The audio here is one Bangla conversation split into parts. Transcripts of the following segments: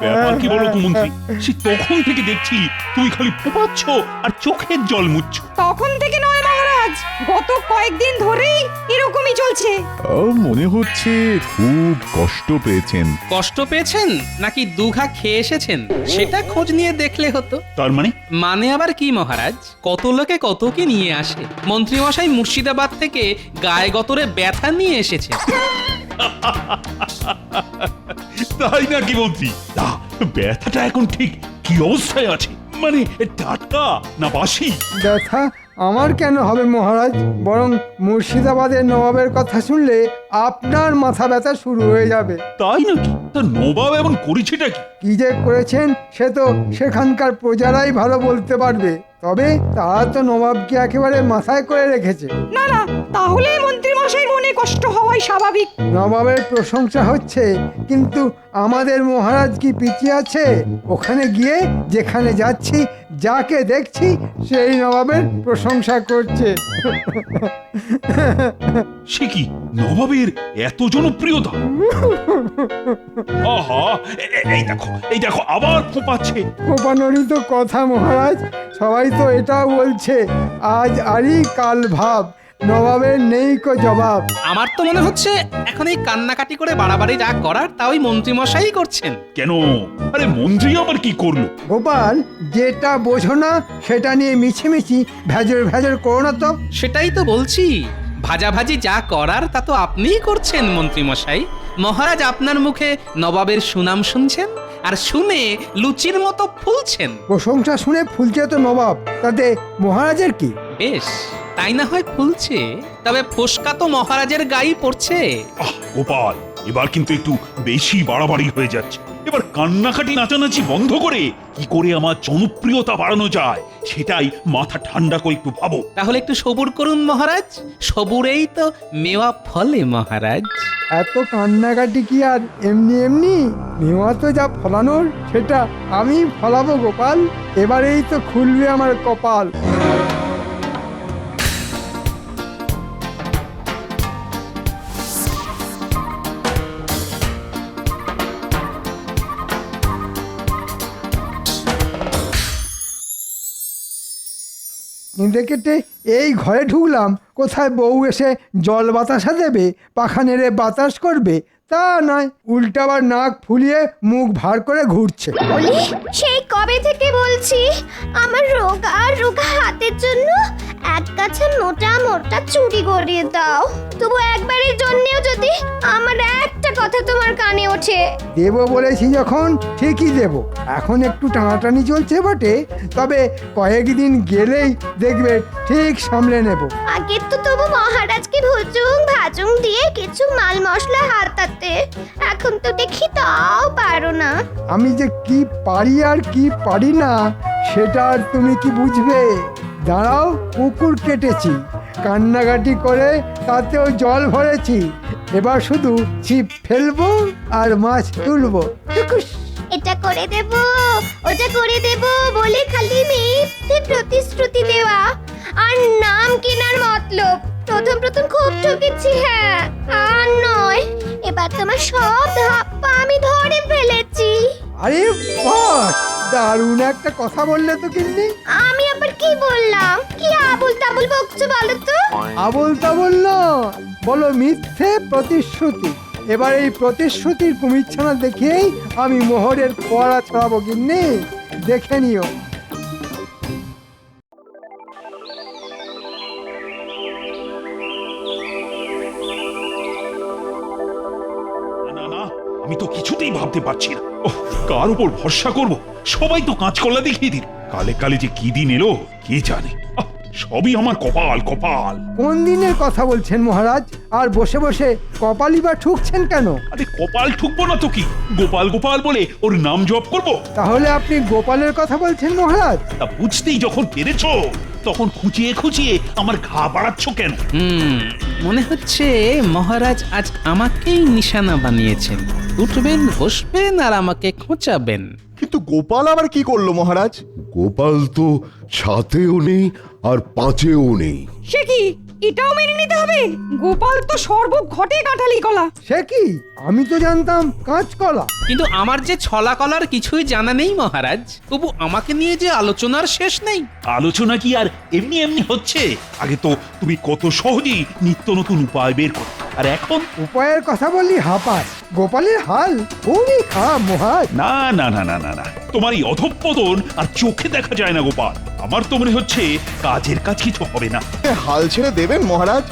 ব্যাপার কি বলো তো মন্ত্রী, সে তখন থেকে দেখছি তুমি খালি ফোঁপাচ্ছ আর চোখের জল মুচ্ছ। তখন থেকে নয় মহারাজ, গত কয়েকদিন ধরেই এরকমই চলছে। মনে হচ্ছে খুব কষ্ট পেয়েছেন। কষ্ট পেয়েছেন নাকি দুঘা খেয়ে এসেছেন সেটা খোঁজ নিয়ে দেখলে হতো। তার মানে? মানে আবার কি মহারাজ, কত লোকে কত কি নিয়ে আসে। মন্ত্রীমশাই মুর্শিদাবাদ থেকে গায়ে গতরে ব্যথা নিয়ে এসেছে। তাই নাকি মন্ত্রী? না, ব্যথাটা এখন ঠিক কি অবস্থায় আছে? মানে টাটকা না বাসি? ব্যথা আমার কেন হবে মহারাজ, বরং মুর্শিদাবাদের নবাবের কথা শুনলে আপনার মাথা ব্যথা শুরু হয়ে যাবে। তাই নাকি? তা নবাব এমন করেছেটা কি? কি যে করেছেন সে তো সেখানকার প্রজারাই ভালো বলতে পারবে। তবে তারা তো নবাবকে একেবারে মাথায় করে রেখেছে। না না, তাহলে মন্ত্রী মশাইয়ের মনে কষ্ট হওয়াই স্বাভাবিক। নবাবের প্রশংসা হচ্ছে, কিন্তু আমাদের মহারাজ কি পিছিয়ে আছে? ওখানে গিয়ে যেখানে যাচ্ছি, যাকে দেখছি সেই নবাবের প্রশংসা করছে। সে কি নবাবের এত জনপ্রিয়তা? আহা, এই দেখো আবার ফোঁপাচ্ছে। কোপানোরই তো কথা মহারাজ, সবাই তো এটাও বলছে আজ আরি কাল ভাব, নবাবের নেই কো জবাব। আমার তো মনে হচ্ছে এখন এই কান্নাকাটি করে বাড়াবাড়ি যা করার তা ওই মন্ত্রীমশাই করছেন। কেন? আরে মন্ত্রী আবার কি করলো? গোপাল, যেটা বোঝো না সেটা নিয়ে মিছিমিছি ভেজর ভেজর করো না তো। সেটাই তো বলছি, ভাজাভাজি যা করার তা তো আপনিই করছেন মন্ত্রীমশাই। মহারাজ আপনার মুখে নবাবের সুনাম শুনছেন আর শুনে লুচির মতো ফুলছেন। প্রশংসা শুনে ফুলছে তো নবাব, তাতে মহারাজের কি? বেশ, তাই না হয় ফুলছে, তবে ফোসকা তো মহারাজের গায়ে পড়ছে। গোপাল, এবার কিন্তু একটু বেশি বাড়াবাড়ি হয়ে যাচ্ছে। এবার কান্নাকাটি নাচানাচি বন্ধ করে কি করে আমার জনপ্রিয়তা বাড়ানো যায় সেটাই মাথা ঠান্ডা করে একটু ভাবো। তাহলে একটু সবুর করুন মহারাজ, সবুরেই তো মেওয়া ফলে মহারাজ। এত কান্নাকাটি কি আর এমনি এমনি? মেওয়া তো যা ফলানোর সেটা আমি ফলাবো গোপাল। এবারেই তো খুলবে আমার কপাল। কেটে এই ঘরে ঢুকলাম, কোথায় বউ এসে জল বাতাসা দেবে, পাখা নেড়ে বাতাস করবে, তা নয়, উল্টাবার নাক ফুলিয়ে মুখ ভার করে ঘুরছে। বলি, সেই কবে থেকে বলছি আমার রোগা রোগা হাতের জন্য এক গাছে মোটা মোটা চুড়ি গড়িয়ে দাও। তবু একবারের জন্যেও যদি আমার একটা কথা তোমার কানে ওঠে। দেব বলেছি যখন ঠিকই দেব। এখন একটু টানাটানি চলছে বটে, তবে কয়েকদিন গেলেই দেখবে ঠিক সামলে নেব। আগে তো তবু মহারাজকে ভুজুং ভাজুং দিয়ে কিছু মাল মশলা হাতাতে, এখন তো দেখি তাও পারো না। আমি যে কি পারি আর কি পারি না সেটা আর তুমি কি বুঝবে? দাঁড়াও, পুকুর কেটেছি, কান্নাকাটি করে তাতেও জল ভরেছি, এবার শুধু ছিপ ফেলবো আর মাছ তুলবো। এটা করে দেব, ওটা করে দেব বলে খালি মিথ্যে প্রতিশ্রুতি দেওয়া আর নাম কেনার মতলব। প্রথম প্রথম খুব ঠকেছি, হ্যাঁ, আর নয়, এবার তোমার সব ধাপ্পা আমি ধরে ফেলেছি। আরে বাস, দারুণ একটা কথা বললে তো গিন্নি। আমি আবার কি বললাম? কি আবুল তাবুল বকছো বলো তো? আবল তাবল না, বলো মিথ্যে প্রতিশ্রুতি। এবার এই প্রতিশ্রুতির কুমিরছানা দেখেই আমি মোহরের ফোয়ারা ছড়াবো গিন্নি, দেখে নিও। না না, আমি তো কিছুতেই ভাবতে পারছি না। ওহ, কার উপর ভরসা করব? সবাই তো কাঁচকলা দেখিয়ে দিল। কালে কালে যে কি দিন এলো কে জানে। সবই আমার কপাল কপাল। কোন দিনের কথা বলছেন মহারাজ? আর বসে বসে কপালই বা ঠুকছেন কেন? আরে কপাল ঠুকবো না তো কি, গোপাল গোপাল বলে ওর নাম জপ করব। তাহলে আপনি গোপালের কথা বলছেন মহারাজ? তা বুঝতেই যখন পেরেছো তখন খুঁচিয়ে খুঁচিয়ে আমার ঘা বাড়াচ্ছ কেন? মনে হচ্ছে মহারাজ আজ আমাকেই নিশানা বানিয়েছেন। উঠবেন, বসবেন আর আমাকে খোঁচাবেন। কিন্তু গোপাল আবার কি করলো মহারাজ? গোপাল তো সাতেও নেই আর পাঁচেও নেই। সে কি, এটাও মেনে নিতে হবে? গোপাল তো সর্বঘটে কাঁঠালি কলা। সে কি, আমি তো জানতাম কাঁচকলা। কিন্তু আমার যে ছলা কলার কিছুই জানা নেই মহারাজ, তবু আমাকে নিয়ে যে আলোচনার শেষ নেই। আলোচনা কি আর এমনি এমনি হচ্ছে? আগে তো তুমি কত সহজেই নিত্য নতুন উপায় বের করো, আর এখন উপায়ের কথা বললি হাঁপাস। গোপালের হাল খুবই খারাপ মহারাজ। না না না না না না, তোমার এই অধঃপতন আর চোখে দেখা যায় না গোপাল। আমার তো মনে হচ্ছে কাজের কাজ কিছু হবে না। হাল ছেড়ে দেবেন মহারাজ?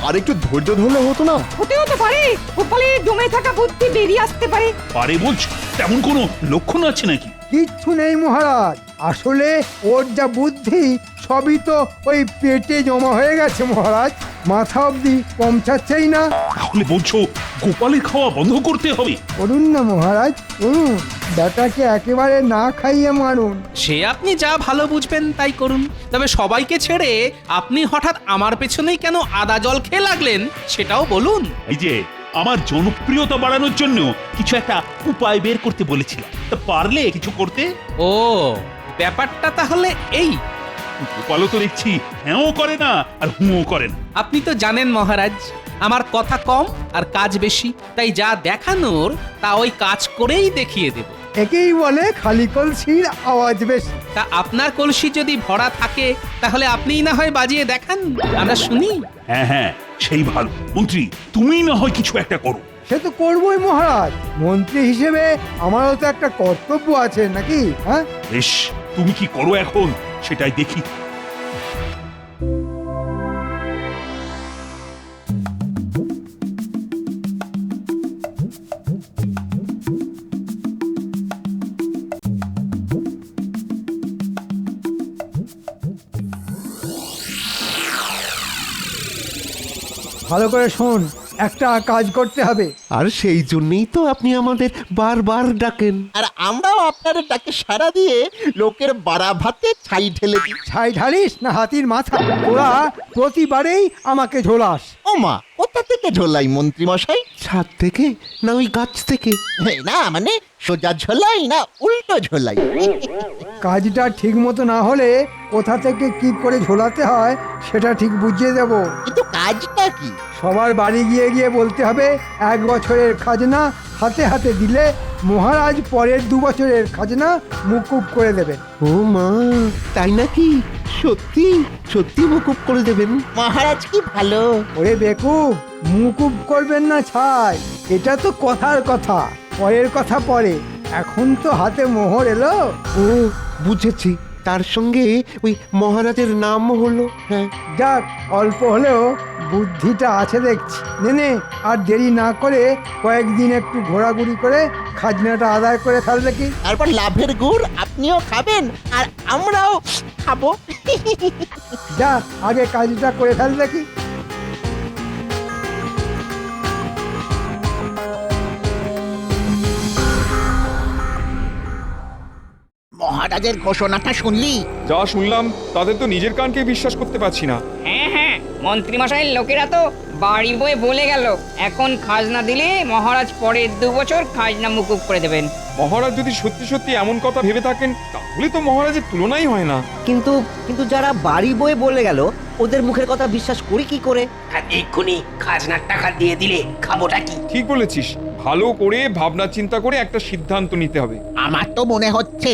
আর একটু ধৈর্য ধরলে হতো না? হতেও তো পারে গোপালের জমে থাকা বুদ্ধি বেরিয়ে আসতে পারে। পারে বলছো? তেমন কোনো লক্ষণ আছে নাকি? কিচ্ছু নেই মহারাজ, আসলে ওর যা বুদ্ধি সবই তো ওই পেটে জমা হয়ে গেছে মহারাজ, মাথা অবধি পৌঁছাচ্ছেই না। তাহলে বলছো গোপালের খাওয়া বন্ধ করতে হবে? করুন না মহারাজ, করুন, বেটাকে একেবারে না খাইয়ে মারুন। সে আপনি যা ভালো বুঝবেন তাই করুন, তবে সবাইকে ছেড়ে আপনি হঠাৎ আমার পেছনেই কেন আদা জল খেয়ে লাগলেন সেটাও বলুন। এই যে আমার জনপ্রিয়তা বাড়ানোর জন্য কিছু একটা উপায় বের করতে বলেছিলাম, তা পারলে কিছু করতে? ও, ব্যাপারটা তাহলে এই। গোপালও তো দেখছি হ্যাঁও করে না আর হুঁও করে না। আপনি তো জানেন মহারাজ, আমার কথা কম আর কাজ বেশি, তাই যা দেখানোর তা ওই কাজ করেই দেখিয়ে দেব। একেই বলে খালি কলসির আওয়াজ বেশি। তা আপনার কলসি যদি ভরা থাকে তাহলে আপনিই না হয় বাজিয়ে দেখান, আমরা শুনি। হ্যাঁ হ্যাঁ, সেই ভালো। মন্ত্রী তুমি না হয় কিছু একটা করো। সে তো করবোই মহারাজ, মন্ত্রী হিসেবে আমারও তো একটা কর্তব্য আছে নাকি? হ্যাঁ, বেশ, তুমি কি করো এখন সেটাই দেখি। ভালো করে শোন, একটা কাজ করতে হবে। আর সেই জন্যই তো আপনি আমাদের বারবার ডাকেন। আর আমরাও আপনার ডাকে সাড়া দিয়ে লোকের বাড়া ভাতে ছাই ঢেলে দিই। ছাই ঢালিস না হাতির মাথা? তোরা প্রতিবারেই আমাকে ঝোলাস। ও মা, কোথা থেকে ঝোলাই মন্ত্রী মশাই? ছাদ থেকে না ওই গাছ থেকে? না মানে সোজা ঝোলাই না উল্টো ঝোলাই? কাজটা ঠিক মতো না হলে কোথা থেকে কি করে ঝোলাতে হয় সেটা ঠিক বুঝিয়ে দেব। কিন্তু কাজটা কি? সবার বাড়ি গিয়ে গিয়ে বলতে হবে 1 বছরের খাজনা হাতে হাতে দিলে মহারাজ পরের 2 বছরের খাজনা মুকুব করে দেবেন। ও মা, তাই নাকি? সত্যি সত্যি মুকুব করে দেবেন? মহারাজ কি ভালো। ওরে বেকুব, মুকুব করবেন না ছাই, এটা তো কথার কথা, পরের কথা পরে, এখন তো হাতে মোহর এলো। ও বুঝেছি, তার সঙ্গে ওই মহারাজের নাম হলো। হ্যাঁ, যাক, অল্প হলেও বুদ্ধিটা আছে দেখছি। নে আর দেরি না করে কয়েকদিন একটু ঘোরাঘুরি করে খাজনাটা আদায় করে ফেললে কি? তারপর লাভের গুড় আপনিও খাবেন আর আমরাও খাবো। যা, আগে কাজটা করে ফেল দেখি। মহারাজের ঘোষণাটা শুনলি? যা শুনলাম তাদের তো নিজের কানকে বিশ্বাস করতে পারছি না। হ্যাঁ হ্যাঁ, মন্ত্রীমশাইয়ের লোকেরা তো বাড়ি বয়ে বলে গেল এখন খাজনা দিলে মহারাজ পরের 2 বছর খাজনা মুকুব করে দেবেন। মহারাজ যদি সত্যি সত্যি এমন কথা ভেবে থাকেন তাহলে তো মহারাজের তুলনাই হয় না। কিন্তু কিন্তু যারা বাড়ি বয়ে বলে গেল ওদের মুখের কথা বিশ্বাস করি কি করে? আর এক্ষুনি খাজনার টাকা দিয়ে দিলে খাবোটা কি? ঠিক বলেছিস, ভালো করে ভাবনা চিন্তা করে একটা সিদ্ধান্ত নিতে হবে। আমার তো মনে হচ্ছে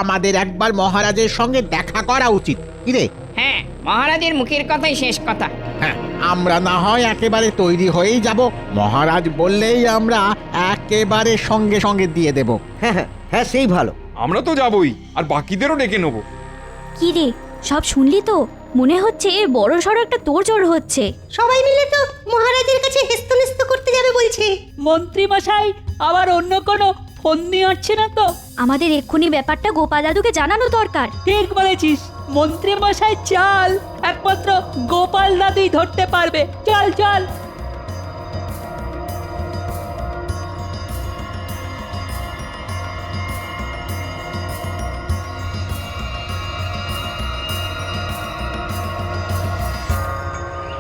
আমাদের একবার মহারাজের সঙ্গে দেখা করা উচিত। কিরে? হ্যাঁ, মহারাজের মুখের কথাই শেষ কথা। হ্যাঁ, আমরা না হয় একেবারে তৈরি হয়েই যাব, মহারাজ বললেই আমরা একেবারে সঙ্গে সঙ্গে দিয়ে দেব। হ্যাঁ হ্যাঁ হ্যাঁ, সেই ভালো। আমরা তো যাবই, আর বাকিদেরও ডেকে নেবো। কি রে, সব শুনলি তো? মনে হচ্ছে বড় সড় একটা তোড়জোড় হচ্ছে। সবাই মিলে তো মহারাজের কাছে হেস্তনেস্ত করতে যাবে বলছে। মন্ত্রী মশাই আবার অন্য কোনো ফোন নিয়ে আসছে না তো? আমাদের এক্ষুনি ব্যাপারটা গোপাল দাদুকে জানানো দরকার। ঠিক বলেছিস, মন্ত্রী মশাই চাল একমাত্র গোপাল দাদুই ধরতে পারবে। চল চল।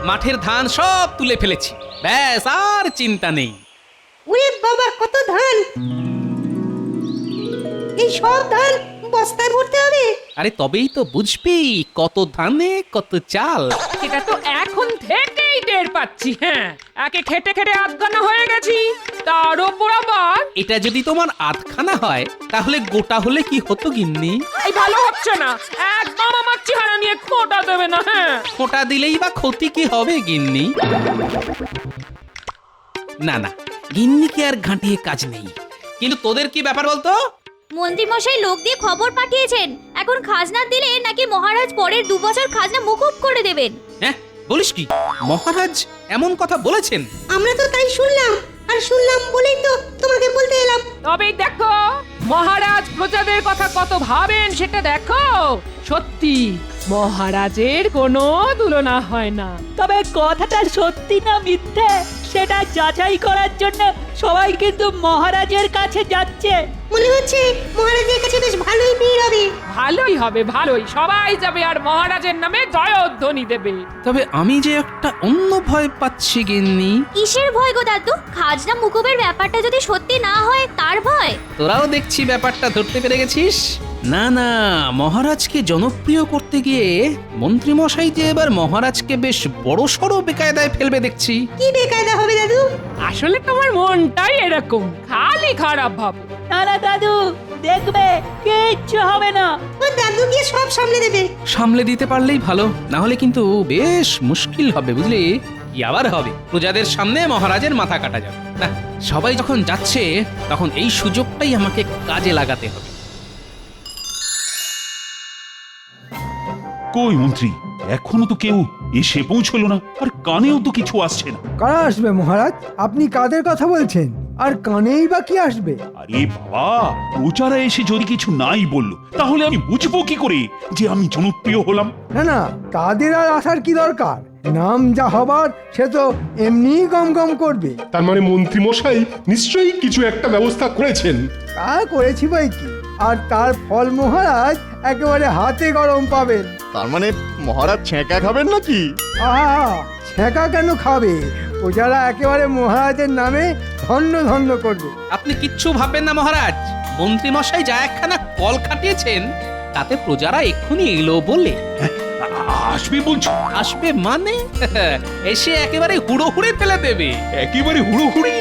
মাঠের ধান সব তুলে ফেলেছি, ব্যাস আর চিন্তা নেই। ওরে বাবা, কত ধান! এই সব ধান বস্তায় ভরতে হবে? আরে তবেই তো বুঝবি কত ধানে কত চাল। এটা তো এখন থেকেই টের পাচ্ছি। হ্যাঁ, একে খেটে খেটে আধখানা হয়ে গেছি, তার ওপর আবার এটা যদি তোমার আধখানা হয় তাহলে গোটা হলে কি হতো গিন্নি? এই ভালো হচ্ছে না। একদম আমার চেহারা নিয়ে খোঁটা দেবে না। হ্যাঁ, খোঁটা দিলেই বা ক্ষতি কি হবে গিন্নি? না না, গিন্নিকে আর ঘাঁটিয়ে কাজ নেই। কিন্তু তোদের কি ব্যাপার বলতো? মন্ত্রী মশাই লোক দিয়ে খবর পাঠিয়েছেন, এখন খাজনা দিলে নাকি মহারাজ পরের 2 বছর খাজনা মুকুব করে দেবেন। হ্যাঁ, বলিস কি? মহারাজ এমন কথা বলেছেন? আমরা তো তাই শুনলাম, আর শুনলাম বলেই তো তোমাকে বলতে এলাম। তবেই দেখো মহারাজ প্রজাদের কথা কত ভাবেন সেটা দেখো। সত্যি মহারাজের কোনো তুলনা হয় না। তবে কথাটা সত্যি না মিথ্যে সেটা যাচাই করার জন্য সবাই কিন্তু মহারাজের কাছে যাচ্ছে। মনে হচ্ছে মহারাজের কাছে বেশ ভালোই ভিড় হবে। ভালোই হবে, ভালোই। সবাই যাবে আর মহারাজের নামে জয়ধ্বনি দেবে। তবে আমি যে একটা অন্য ভয় পাচ্ছি গিন্নি। কিসের ভয় গো দাদু? খাজনা মুকুবের ব্যাপারটা যদি সত্যি না হয় তার ভয়? তোরাও দেখছি ব্যাপারটা ধরতে পেরে গেছিস। না না, মহারাজকে জনপ্রিয় করতে গিয়ে মন্ত্রী মশাই যে এবার মহারাজকে বেশ বড়সড় বেকায়দায় ফেলবে দেখছি। কি বেকায়দা হবে দাদু? আসলে তোমার মনটাই এরকম, খালি খারাপ ভাব। না না দাদু, দেখবে কিচ্ছু হবে না। ও দাদু গিয়ে সব সামলে দেবে। সামলে দিতে পারলেই ভালো, না হলে কিন্তু বেশ মুশকিল হবে বুঝলি। কি আবার হবে, প্রজাদের সামনে মহারাজের মাথা কাটা যাবে না। সবাই যখন যাচ্ছে তখন এই সুযোগটাই আমাকে কাজে লাগাতে হবে। কই মন্ত্রী, এখনো তো কেউ এসে পৌঁছলো না, আর কানেও তো কিছু আসছে না। কারা আসবে মহারাজ? আপনি কাদের কথা বলছেন? আর কানেই বা কি আসবে? আরে বাবা, প্রচারা এসে যদি কিছু নাই বললো তাহলে আমি বুঝবো কি করে যে আমি জনপ্রিয় হলাম? না না, তাদের আর আসার কি দরকার? নাম যা হবার সে তো এমনিই গম গম করবে। তার মানে মন্ত্রী মশাই নিশ্চয়ই কিছু একটা ব্যবস্থা করেছেন। তা করেছি বই কি, আর তার ফল মহারাজ একেবারে হাতে গরম পাবেন। তার মানে মহারাজ ছেঁকা খাবেন নাকি? আহা, ছেঁকা কেন খাবে? প্রজারা একেবারে মহারাজের নামে ধন্য ধন্য করবে। আপনি কিচ্ছু ভাববেন না মহারাজ। মন্ত্রী মশাই যা একখানা কল খাটিয়েছেন তাতে প্রজারা এক্ষুনি এলো বলে। আসবে বলছো? আসবে মানে এসে একেবারে হুড়ো হুড়ে ফেলে দেবে। একেবারে হুড়োহুড়ি?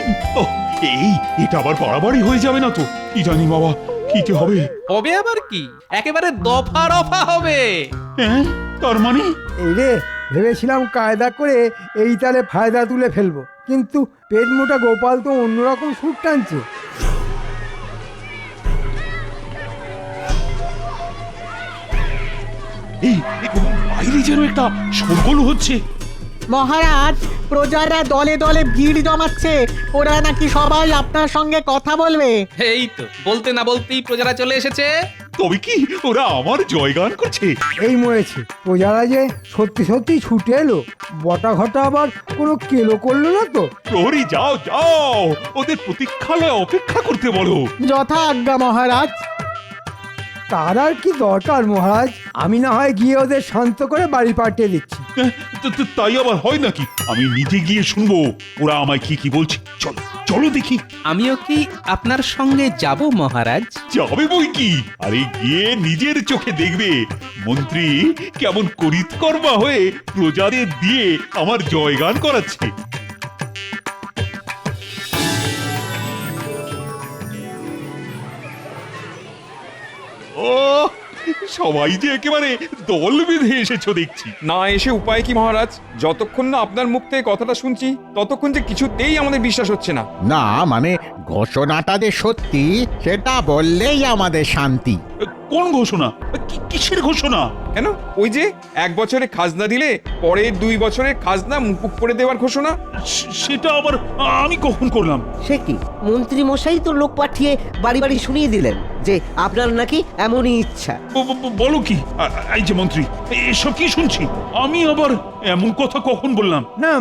এটা আবার বাড়াবাড়ি হয়ে যাবে না তো? কি জানি বাবা, কি যে হবে। হবে আবার কি, একেবারে দফা রফা হবে। হ্যাঁ, তার মানে? এই রে, ভেবেছিলাম কায়দা করে এই তালে ফায়দা তুলে ফেলবো, কিন্তু পেট মোটা গোপাল তো অন্যরকম সুর টানছে। এই বাইরে যেন একটা শোরগোল হচ্ছে। মহারাজ, প্রজারা দলে দলে ভিড় জমাচ্ছে, ওরা নাকি সবাই আপনার সঙ্গে কথা বলবে। এই তো বলতে না বলতেই প্রজারা চলে এসেছে। তবে কি ওরা আমার জয়গান করছে? এই মরেছে, প্রজারা যে সত্যি সত্যি ছুটে এলো। বটা ঘটা আবার কোনো কেলো করলো না তো? প্রহরী, যাও যাও, ওদের প্রতীক্ষালয়ে অপেক্ষা করতে বলো। যথা আজ্ঞা মহারাজ। তার আর কি দরকার মহারাজ? আমি না হয় গিয়ে ওদের শান্ত করে বাড়ি পাঠিয়ে দিচ্ছি। তাই আবার হয় নাকি? আমি নিজে গিয়ে শুনবো ওরা আমায় কি কি বলছে। চলো চলো দেখি। আমিও কি আপনার সঙ্গে যাব মহারাজ? যাবে বই কি, আরে গিয়ে নিজের চোখে দেখবে মন্ত্রী কেমন করিতকর্মা হয়ে প্রজাদের দিয়ে আমার জয়গান করাচ্ছে। ও, সবাই যে একেবারে দল বেঁধে এসেছো দেখছি। না এসে উপায় কি মহারাজ? যতক্ষণ না আপনার মুখ থেকে কথাটা শুনছি ততক্ষণ যে কিছুতেই আমাদের বিশ্বাস হচ্ছে না। না মানে ঘোষণাটা যে সত্যি সেটা বললেই আমাদের শান্তি। কোন ঘোষণা? কিসের ঘোষণা? কেন, ওই যে 1 বছরে খাজনা দিলে পরের 2 বছরের খাজনা মুকুব করে দেওয়ার ঘোষণা। সেটা আবার আমি কখন করলাম? সে কি, মন্ত্রী মশাই তো লোক পাঠিয়ে বাড়ি বাড়ি শুনিয়ে দিলেন যে আপনার নাকি এমনই ইচ্ছা। বলো কি? এই যে মন্ত্রী, এসব কি শুনছি? আমি আবার এমন কথা কখন বললাম? না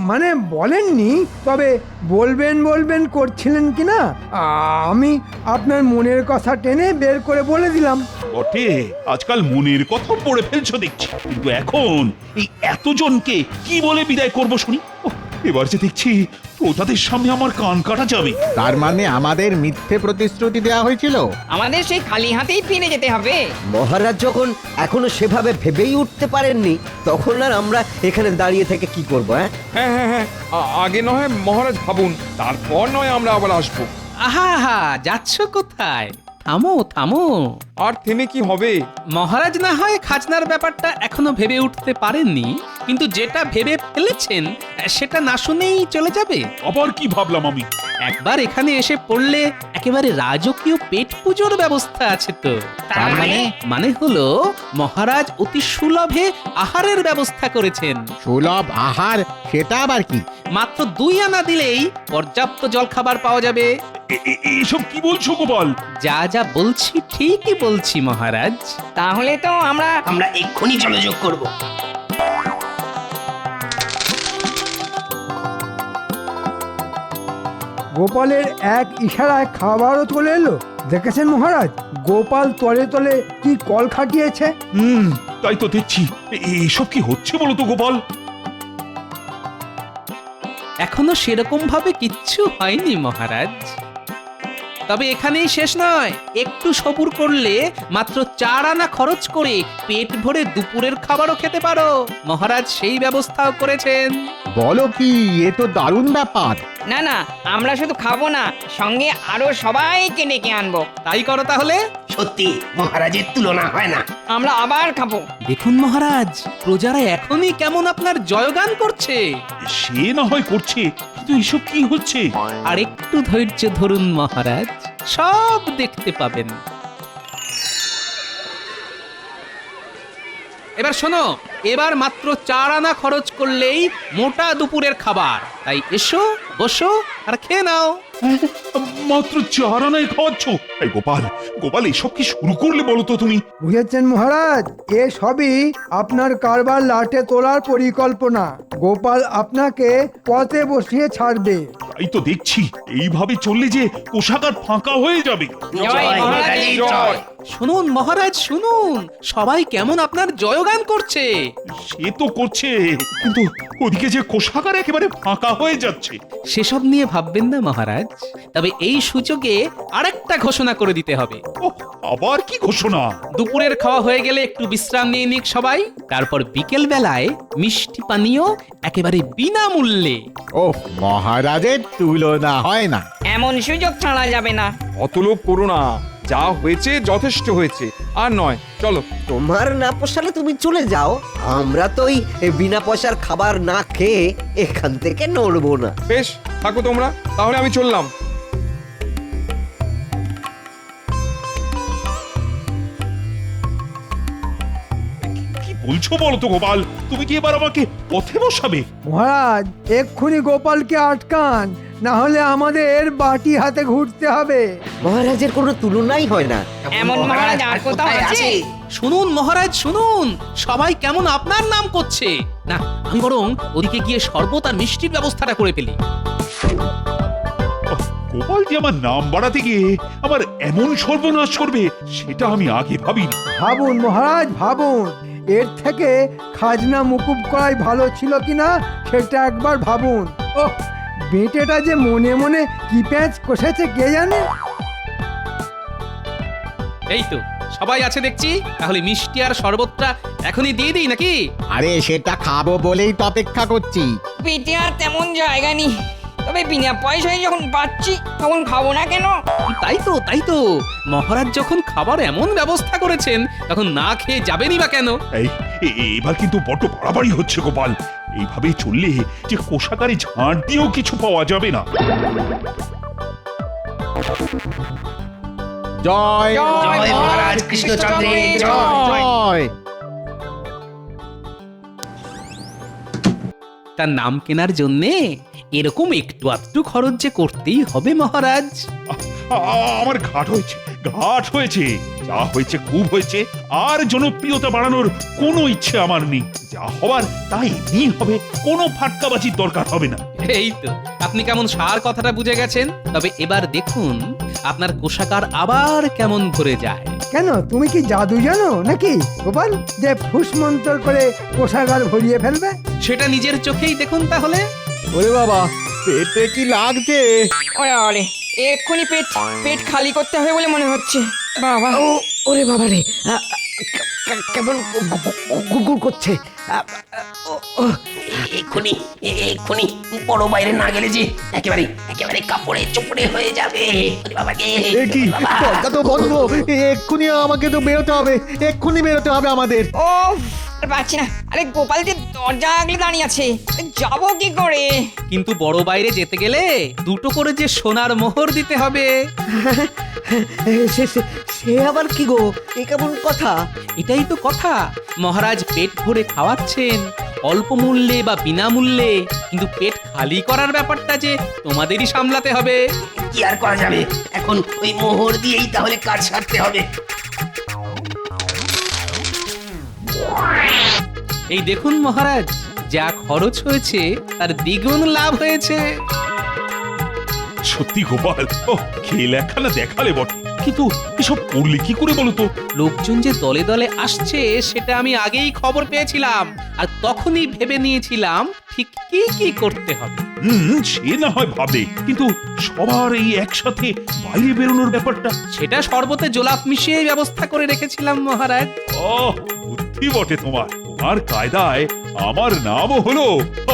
মানে বলেননি, তবে বলবেন বলবেন করছিলেন কি না, আমি আপনার মনের কথা টেনে বের করে বলে দিলাম। বটে, আজকাল মনের কথা পড়ে ফেলছো দেখছি, কিন্তু এখন এই এতজনকে কি বলে বিদায় করব শুনি? এবার যে দেখছি প্রজাদের সামনে আমার কান কাটা যাবে। তার মানে আমাদের মিথ্যে প্রতিশ্রুতি দেওয়া হয়েছিল? আমাদের সেই খালি হাতেই ফিরে যেতে হবে। মহারাজ যখন এখনো সেভাবে ভেবেই উঠতে পারেননি, তখন আর আমরা এখানে দাঁড়িয়ে থেকে কি করবো? হ্যাঁ হ্যাঁ হ্যাঁ হ্যাঁ, আগে নয় মহারাজ ভাবুন, তারপর নয় আমরা আবার আসবো। আহা হা, যাচ্ছ কোথায়? থামো থামো। আর থেমে কি হবে? মহারাজ না হয় খাজনার ব্যাপারটা এখনো ভেবে উঠতে পারেননি, কিন্তু যেটা ভেবে ফেলেছেন সেটা না শুনেই চলে যাবে। আবার কি ভাবলাম আমি? একবার এখানে এসে পড়লে একেবারে রাজকীয় পেট পুজোর ব্যবস্থা আছে তো। তার মানে? মানে হলো মহারাজ অতি সুলভে আহারের ব্যবস্থা করেছেন। সুলভ আহার? সেটা আবার কি? মাত্র 2 আনা দিলেই পর্যাপ্ত জলখাবার পাওয়া যাবে। এসব কি বলছো গোপাল? যা যা বলছি ঠিকই বলছি মহারাজ। তাহলে তো আমরা এক্ষুনি যোগাযোগ করব। গোপালের এক ইশারায় খাবারও চলে এলো। দেখেছেন মহারাজ, গোপাল তলে তলে কি কল খাটিয়েছে। তাই তো দেখছি। এসব কি হচ্ছে বলো তো গোপাল? এখনো সেরকম ভাবে কিচ্ছু হয়নি মহারাজ। তবে এখানেই শেষ নয়, একটু সবুর করলে মাত্র 4 আনা খরচ করে পেট ভরে দুপুরের খাবারও খেতে পারো। মহারাজ সেই ব্যবস্থাও করেছেন। বলো কি, এ তো দারুণ ব্যাপার। না না, আমরা শুধু খাবো না, সঙ্গে আরো সবাইকে ডেকে আনবো। তাই করো তাহলে। সত্যি মহারাজের তুলনা হয় না। আমরা আবার খাবো। দেখুন মহারাজ, প্রজারা এখনই কেমন আপনার জয়গান করছে। সে না হয় করছে, কিন্তু এসব কি হচ্ছে? আর একটু ধৈর্য ধরুন মহারাজ, সব দেখতে পাবেন। এবার শোনো, এবার মাত্র 4 আনা খরচ করলেই মোটা দুপুরের খাবার। তাই এসো, বসো আর খেয়ে নাও। মাত্র 4 আনায় খাওয়াচ্ছ? এই গোপাল, গোপাল এসব কি শুরু করলে বলো তো তুমি? বুঝেছেন মহারাজ, এ সবই আপনার কারবার লাটে তোলার পরিকল্পনা। গোপাল আপনাকে পথে বসিয়ে ছাড়বে। তাই তো দেখছি, এইভাবে চললে যে কোষাগার ফাঁকা হয়ে যাবে। জয় মহারাজের জয়। শুনুন মহারাজ শুনুন, সবাই কেমন আপনার জয়গান করছে। সে তো করছে, কিন্তু ওদিকে যে কোষাগার একেবারে ফাঁকা হয়ে যাচ্ছে। সেসব নিয়ে ভাববেন না মহারাজ, তবে এই সুযোগে আরেকটা ঘোষণা করে দিতে হবে। আবার কি ঘোষণা? দুপুরের খাওয়া হয়ে গেলে একটু বিশ্রাম নিয়ে নিক সবাই, তারপর বিকেল বেলায় মিষ্টি পানীয় একেবারে বিনামূল্যে। ওহ, মহারাজের তুলনা হয় না। এমন সুযোগ ছাড়া যাবে না। অত লোভ করো না, যা হয়েছে যথেষ্ট হয়েছে, আর নয়। চলো। তোমার না পোষালে তুমি চলে যাও, আমরা তো ওই বিনা পয়সার খাবার না খেয়ে এখান থেকে নড়বো না। বেশ, থাকো তোমরা, তাহলে আমি চললাম। কি বলছো বলো তো গোপাল? তুমি কি এবার আমাকে পথে বসাবে? মহারাজ, এক্ষুনি গোপালকে আটকান, না হলে আমাদের বাটি হাতে ঘুরতে হবে। মহারাজের কোনো তুলনাই হয় না। এমন মহারাজ আর কোথাও আছে? শুনুন মহারাজ শুনুন, সবাই কেমন আপনার নাম করছে। না, আমি বরং ওদিকে গিয়ে শরবত আর মিষ্টির ব্যবস্থাটা করে ফেলি। গোপাল যে আমার নাম বাড়াতে গিয়ে আমার এমন সর্বনাশ করবে, সেটা আমি আগে ভাবিনি। ভাবুন মহারাজ, ভাবুন। এর থেকে খাজনা মুকুব করাই ভালো ছিল কিনা সেটা একবার ভাবুন। ওহ, বেটেটা যে মনে মনে কি প্যাঁচ কষেছে কে জানে। এই তো সবাই আছে দেখছি, তাহলে মিষ্টি আর শরবতটা এখনই দিয়ে দিই নাকি? আরে সেটা খাবো বলেই তো অপেক্ষা করছি। পেটে আর তেমন জায়গা নেই, তবে বিনা পয়সায় যখন পাচ্ছি তখন খাবো না কেন? তাই তো মহারাজ যখন খাবার এমন ব্যবস্থা করেছেন, তখন না খেয়ে যাবেনই বা কেন? এবার কিন্তু বড্ড বাড়াবাড়ি হচ্ছে গোপাল। এইভাবে চললে যে কোষাগারে ঝাড় দিয়েও কিছু পাওয়া যাবে না। জয় জয় মহারাজ কৃষ্ণচন্দ্রের জয়। তার নাম কেনার জন্যে এরকম একটু আধটু খরচ যে করতেই হবে মহারাজ। আমার ঘাট হয়েছে। যা হয়েছে খুব হয়েছে। আর জনপ্রিয়তা বাড়ানোর কোনো ইচ্ছে আমার নেই। যা হবার তাই এমনি হবে, কোনো ফাটকাবাজির দরকার হবে না। এই তো আপনি কেমন সার কথাটা বুঝে গেছেন। তবে এবার দেখুন আপনার কোষাগার আবার কেমন ভরে যায়। কেন, তুমি কি জাদু জানো নাকি গোপাল, যে ফুস মন্তর করে কোষাগার ভরিয়ে ফেলবে? সেটা নিজের চোখেই দেখুন তাহলে। ওরে বাবা, পেটে কি লাগছে? ওরে ওরে, এক্ষুনি পেট পেট খালি করতে হবে বলে মনে হচ্ছে। বাবা, ওরে বাবা রে, কেমন গুড়গুড় করছে। এক্ষুনি এক্ষুনি বড় বাইরে না গেলে যে একেবারে একেবারে কাপড়ে চোপড়ে হয়ে যাবে। ওরে বাবা রে, এ কি, দরজা তো বন্ধ। এক্ষুনি আমাকে তো বেরোতে হবে, এক্ষুনি বেরোতে হবে আমাদের। ও আর পাচ্ছি না। আরে গোপাল যে দরজা আগলে দাঁড়িয়ে আছে, যাবো কি করে? কিন্তু বড় বাইরে যেতে গেলে দুটো করে যে সোনার মোহর দিতে হবে। সে আবার কি গো, এ কেমন কথা? এটাই তো কথা, মহারাজ পেট ভরে খাওয়াচ্ছেন অল্প মূল্যে বা বিনামূল্যে, কিন্তু পেট খালি করার ব্যাপারটা যে তোমাদেরই সামলাতে হবে। কি আর করা যাবে, এখন ওই মোহর দিয়েই তাহলে কাজ সারতে হবে। এই দেখুন মহারাজ, যা খরচ হয়েছে তার দ্বিগুণ লাভ হয়েছে। সত্যি গোপাল, ও খেল একখানা দেখালে বটে, কিন্তু এসব করলে কি করে বলো তো? লোকজন যে দলে দলে আসছে সেটা আমি আগেই খবর পেয়েছিলাম, আর তখনই ভেবে নিয়েছিলাম ঠিক কি কি করতে হবে। সে না হয় ভাবে, কিন্তু সবার এই একসাথে বাইরে বেরোনোর ব্যাপারটা, সেটা শরবতে জোলাপ মিশিয়ে ব্যবস্থা করে রেখেছিলাম মহারাজ। ও বুদ্ধি বটে তোমার। তোমার কায়দায় আমার নামও হলো,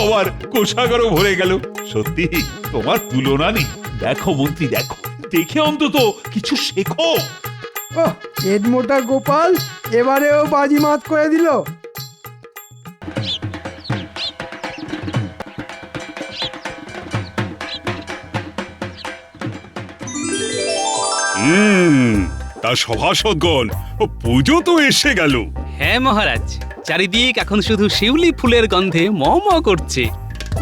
আবার কোষাগারও ভরে গেল। সত্যি তোমার তুলনা নেই। দেখো মন্ত্রী, দেখো, দেখে অন্তত কিছু শেখো। ওহ, পেট মোটা গোপাল এবারেও বাজিমাত করে দিল। তা সভাসদগণ, পুজো তো এসে গেল। হ্যাঁ মহারাজ, চারিদিক এখন শুধু শিউলি ফুলের গন্ধে ম ম করছে।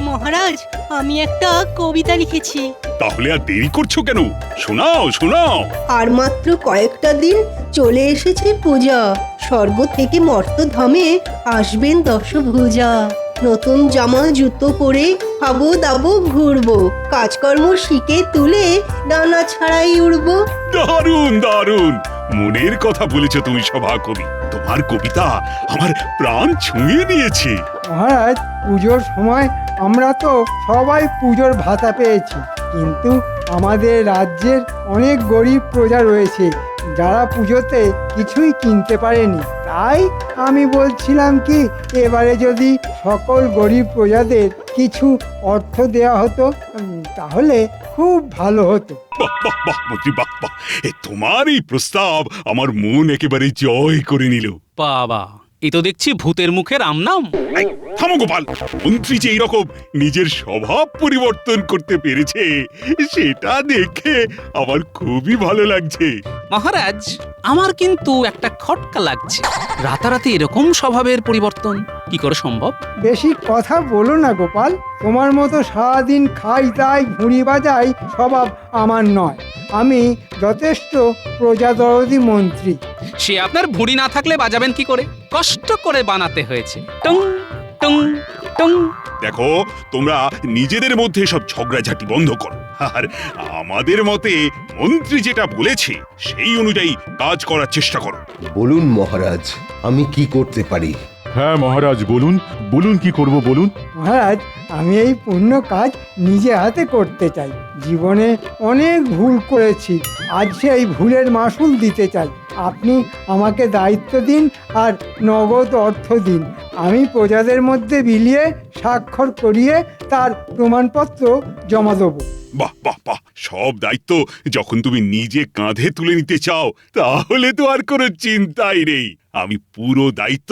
মহারাজ, আমি একটা কবিতা লিখেছি। তাহলে আর দেরি করছো কেন? শোনাও শোনাও। আর মাত্র কয়েকটা দিন চলে এসেছে পূজা, স্বর্গ থেকে মর্তধামে আসবেন দশভুজা। নতুন জামা জুতো পরে খাবো দাবো ঘুরবো, কাজকর্ম শিখে তুলে ডানা ছাড়াই উড়বো। দারুণ দারুণ, মনের কথা বলেছো তুমি সভা কবি। তোমার কবিতা আমার প্রাণ ছুঁয়ে নিয়েছে। মহারাজ, পুজোর সময় আমরা তো সবাই পুজোর ভাতা পেয়েছি, কিন্তু আমাদের রাজ্যের অনেক গরিব প্রজা রয়েছে যারা পুজোতে কিছুই কিনতে পারেনি। তাই আমি বলছিলাম কি, এবারে যদি সকল গরিব প্রজাদের কিছু অর্থ দেওয়া হতো তাহলে খুব ভালো হতো। বাহ বাহ বাহ মন্ত্রী, বাহ বাহ, তোমার এই প্রস্তাব আমার মন একেবারে জয় করে নিল। বাবা, এ তো দেখছি ভূতের মুখের আমনাম। থামো গোপাল, মন্ত্রী যে এইরকম নিজের স্বভাব পরিবর্তন করতে পেরেছে সেটা দেখে আমার খুবই ভালো লাগছে। মহারাজ, আমার কিন্তু একটা খটকা লাগছে, রাতারাতি এরকম স্বভাবের পরিবর্তন কি করে সম্ভব? বেশি কথা বলো না গোপাল, তোমার মতো সারাদিন খাই তাই ঘুড়ি বাজাই স্বভাব আমার নয়। আমি যথেষ্ট প্রজাদরদি মন্ত্রী। সে আপনার ভুঁড়ি না থাকলে বাজাবেন কি করে? কষ্ট করে বানাতে হয়েছে। টং টং টং। দেখো, তোমরা নিজেদের মধ্যে সব ঝগড়াঝাটি বন্ধ করো, আর আমাদের মতে মন্ত্রী যেটা বলেছে সেই অনুযায়ী কাজ করার চেষ্টা করো। বলুন মহারাজ, আমি কি করতে পারি? হ্যাঁ মহারাজ, বলুন বলুন, কি করব বলুন। মহারাজ, আমি এই পুণ্য কাজ নিজে হাতে করতে চাই। জীবনে অনেক ভুল করেছি, আজ সেই ভুলের মাসুল দিতে চাই। আপনি আমাকে দায়িত্ব দিন আর নগদ অর্থ দিন। আমি প্রজাদের মধ্যে বিলিয়ে স্বাক্ষর করিয়ে তার প্রমাণপত্র জমা দেবো। বাহ বাহ বাহ, সব দায়িত্ব যখন তুমি নিজে কাঁধে তুলে নিতে চাও তাহলে তো আর কোনো চিন্তাই নেই। আমি পুরো দায়িত্ব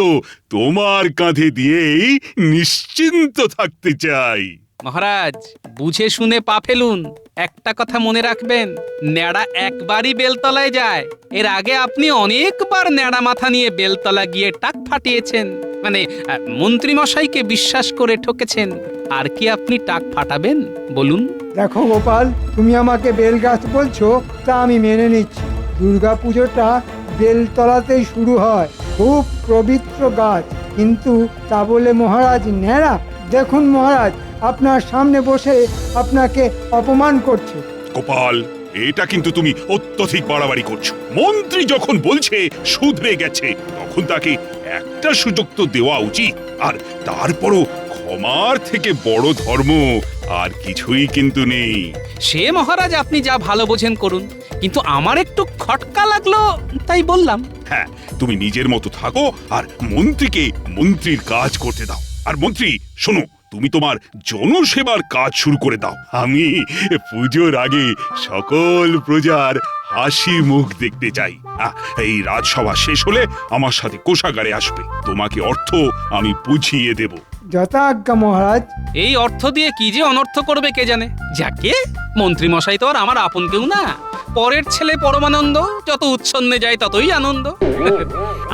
তোমার কাঁধে দিয়েই নিশ্চিন্ত থাকতে চাই। মহারাজ, বুঝে শুনে পা ফেলুন। একটা কথা মনে রাখবেন, ন্যাড়া একবারই বেলতলায় যায়। এর আগে আপনি অনেকবার ন্যাড়া মাথা নিয়ে বেলতলা গিয়ে টাক ফাটিয়েছেন, মানে মন্ত্রী মশাইকে বিশ্বাস করে ঠকেছেন। আর কি আপনি টাক ফাটাবেন বলুন? দেখো গোপাল, তুমি আমাকে বেল গাছ বলছো, তা আমি মেনে নিচ্ছি। দুর্গা পুজোটা বেলতলাতেই শুরু হয়, খুব পবিত্র গাছ, কিন্তু তা বলে মহারাজ ন্যাড়া? দেখুন মহারাজ, আপনার সামনে বসে আপনাকে অপমান করছে। গোপাল, এটা কিন্তু তুমি অত্যধিক বাড়াবাড়ি করছো। মন্ত্রী যখন বলছে শুধরে গেছে, তখন তাকে একটা সুযোগ তো দেওয়া উচিত। আর তারপরও ক্ষমার থেকে বড় ধর্ম আর কিছুই কিন্তু নেই। সে মহারাজ আপনি যা ভালো বোঝেন করুন, কিন্তু আমার একটু খটকা লাগলো তাই বললাম। হ্যাঁ, তুমি নিজের মতো থাকো আর মন্ত্রীকে মন্ত্রীর কাজ করতে দাও। আর মন্ত্রী শোনো, তুমি তোমার জনসেবার কাজ শুরু করে দাও। আমি পুজোর আগে সকল প্রজার হাসি মুখ দেখতে চাই। এই রাজসভা শেষ হলে আমার সাথে কোষাগারে আসবে, তোমাকে অর্থ আমি বুঝিয়ে দেব। যথাজ্ঞা মহারাজ। এই অর্থ দিয়ে কি যে অনর্থ করবে কে জানে। যাকে মন্ত্রী মশাই তো আর আমার আপন কেউ না, পরের ছেলে পরমানন্দ, যত উচ্ছন্নে যায় ততই আনন্দ।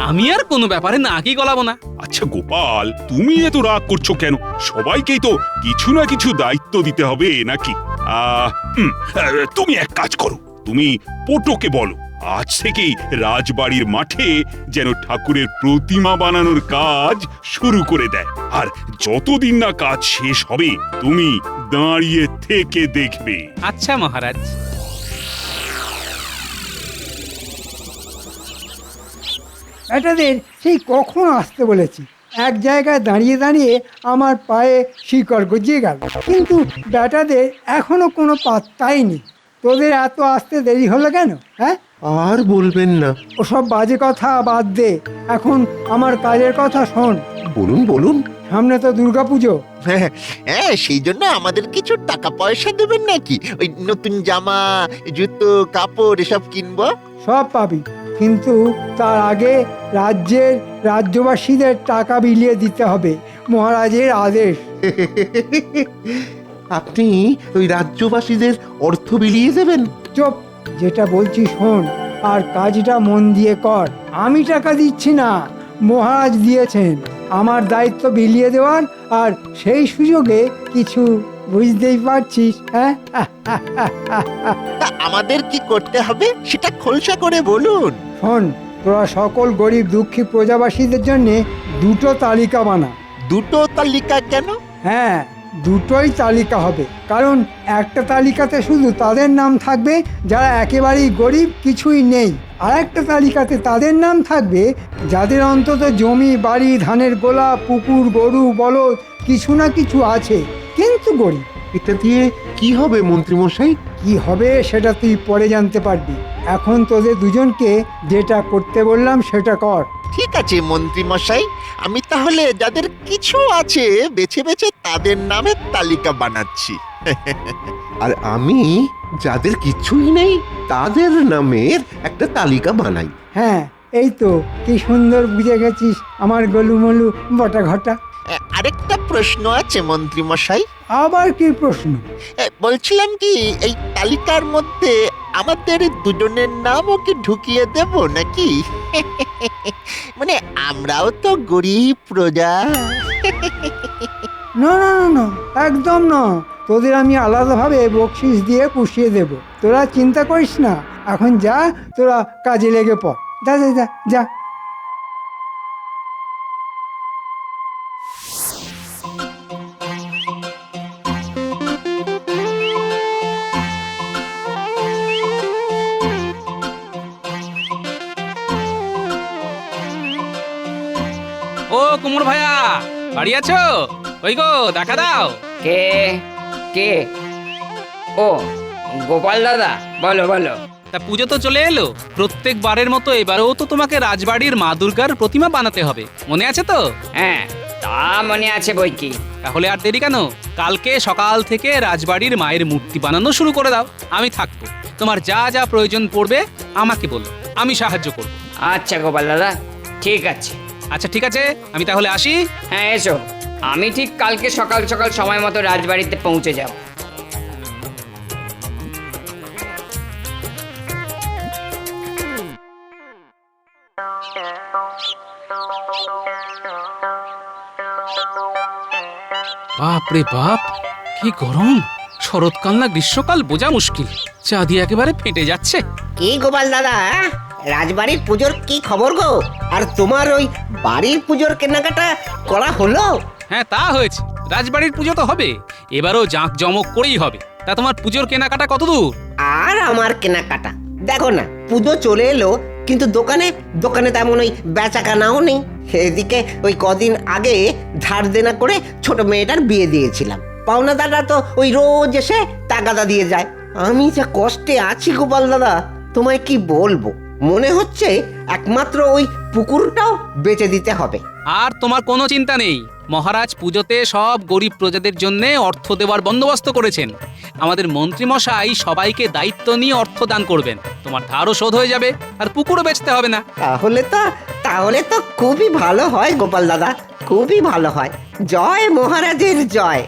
আমি আর কোনো ব্যাপারে নাকি গলাবো না। আচ্ছা গোপাল, তুমি এত রাগ করছো কেন? সবাইকেই তো কিছু না কিছু দায়িত্ব দিতে হবে নাকি? তুমি এক কাজ করো, তুমি পটোকে বলো আজ থেকেই রাজবাড়ির মাঠে যেন ঠাকুরের প্রতিমা বানানোর কাজ শুরু করে দেয়। আর যতদিন না কাজ শেষ হবে তুমি দাঁড়িয়ে থেকে দেখবে। আচ্ছা মহারাজ। বেটাদের সেই কখন আসতে বলেছি, এক জায়গায় দাঁড়িয়ে দাঁড়িয়ে আমার পায়ে শিকড় গজিয়ে গেল, কিন্তু বেটাদের এখনো কোনো পাত্তাই নেই। তোদের এত আসতে দেরি হলো কেন? হ্যাঁ, আর বলবেন না। ওসব বাজে কথা বাদ দে, এখন আমার কাজের কথা শোন। বলুন বলুন। সামনে তো দুর্গাপুজো। হ্যাঁ, সেই জন্য আমাদের কিছু টাকা পয়সা দেবেন নাকি? ওই নতুন জামা, জুতো, কাপড় এসব কিনবো। সব পাবি, কিন্তু তার আগে রাজ্যবাসীদের টাকা বিলিয়ে দিতে হবে, মহারাজের আদেশ। আপনি ওই রাজ্যবাসীদের অর্থ বিলিয়ে দেবেন? চুপ, যেটা বলছি শোন আর কাজটা মন দিয়ে কর। আমি টাকা দিচ্ছি না, মহারাজ দিয়েছেন। আমার দায়িত্ব বিলিয়ে দেওয়ার, আর সেই সুযোগে কিছু বুঝতেই পারছিস। হ্যাঁ, তা আমাদের কি করতে হবে সেটা খোলসা করে বলুন। শোন, তোরা সকল গরিব দুঃখী প্রজাবাসীদের জন্য দুটো তালিকা বানা। দুটো তালিকা কেন? হ্যাঁ, দুটোই তালিকা হবে, কারণ একটা তালিকাতে শুধু তাদের নাম থাকবে যারা একেবারেই গরিব, কিছুই নেই। আর একটা তালিকাতে তাদের নাম থাকবে যাদের অন্তত জমি, বাড়ি, ধানের গোলা, পুকুর, গরু, বলদ কিছু না কিছু আছে, কিন্তু গরিব। এটা দিয়ে কি হবে মন্ত্রীমশাই? কি হবে সেটা তুই পরে জানতে পারবি। এখন তোদের দুজনকে যেটা করতে বললাম সেটা কর। ঠিক আছে মন্ত্রী মশাই, আমি তাহলে যাদের কিছু আছে বেছে বেছে তাদের নামের তালিকা বানাচ্ছি। আর আমি যাদের কিছুই নেই তাদের নামের একটা তালিকা বানাই। হ্যাঁ, এই তো কি সুন্দর বুঝে গেছিস আমার গলুমলু বটা ঘটা। আরেকটা প্রশ্ন আছে মন্ত্রী মশাই। আবার কি প্রশ্ন? বলছিলাম কি, এই তালিকার মধ্যে আমাদের দুজনের নামও কি ঢুকিয়ে দেব নাকি? মানে আমরাও তো গরিব প্রজা। না না না না, একদম না। তোদের আমি আলাদাভাবে বকশিস দিয়ে পুষিয়ে দেব, তোরা চিন্তা করিস না। এখন যা, তোরা কাজে লেগে পড়। যা যা যা যা। ও কুমোর ভাইয়া, বাড়ি আছো? ওই গো, দেখা দাও। কে কে? ও গোপাল দাদা, বলো বলো। তা পুজো তো চলে এলো, প্রত্যেকবারের মতো এবারেও তো তোমাকে রাজবাড়ির মা দুর্গার প্রতিমা বানাতে হবে, মনে আছে তো? হ্যাঁ, তা মনে আছে বই কি। তাহলে আর দেরি কেন? কালকে সকাল থেকে রাজবাড়ির মায়ের মূর্তি বানানো শুরু করে দাও। আমি থাকবো, তোমার যা যা প্রয়োজন পড়বে আমাকে বলো, আমি সাহায্য করব। আচ্ছা গোপাল দাদা, ঠিক আছে। আচ্ছা ঠিক আছে, আমি তাহলে আসি। হ্যাঁ এসো, আমি ঠিক কালকে সকাল সকাল সময় মতো রাজবাড়িতে পৌঁছে যাব। বাপ রে বাপ, কি গরম! শরৎকাল না গ্রীষ্মকাল বোঝা মুশকিল, চা দিয়ে একেবারে ফেটে যাচ্ছে। কি গোপাল দাদা, রাজবাড়ির পুজোর কি খবর গো? আর তোমার ওই বাড়ির পুজোর কেনাকাটা করা হলো? হ্যাঁ তা হয়েছে, রাজবাড়ির পুজো তো হবে, এবারও জাঁকজমক করেই হবে। তা তোমার পুজোর কেনাকাটা কত দূর? আর আমার কেনাকাটা দেখো না, পুজো চলে এলো, কিন্তু দোকানে দোকানে তেমন ওই বেচাকেনাও নেই। এদিকে ওই কদিন আগে ধার দেনা করে ছোট মেয়েটার বিয়ে দিয়েছিলাম। পাওনাদাররা তো ওই রোজ এসে তাগাদা দিয়ে যায়। আমি যা কষ্টে আছি গোপাল দাদা, তোমায় কি বলবো। মনে হচ্ছে একমাত্র ওই পুকুরটাও বেচে দিতে হবে। আর তোমার কোনো চিন্তা নেই, মহারাজ পুজোতে সব গরিব প্রজাদের জন্য অর্থ দেওয়ার বন্দোবস্ত করেছেন। আমাদের মন্ত্রী মশাই সবাইকে দায়িত্ব নিয়ে অর্থ দান করবেন। তোমার ধারও শোধ হয়ে যাবে আর পুকুরও বেচতে হবে না। তাহলে তো খুবই ভালো হয় গোপাল দাদা, খুবই ভালো হয়। জয় মহারাজের জয়।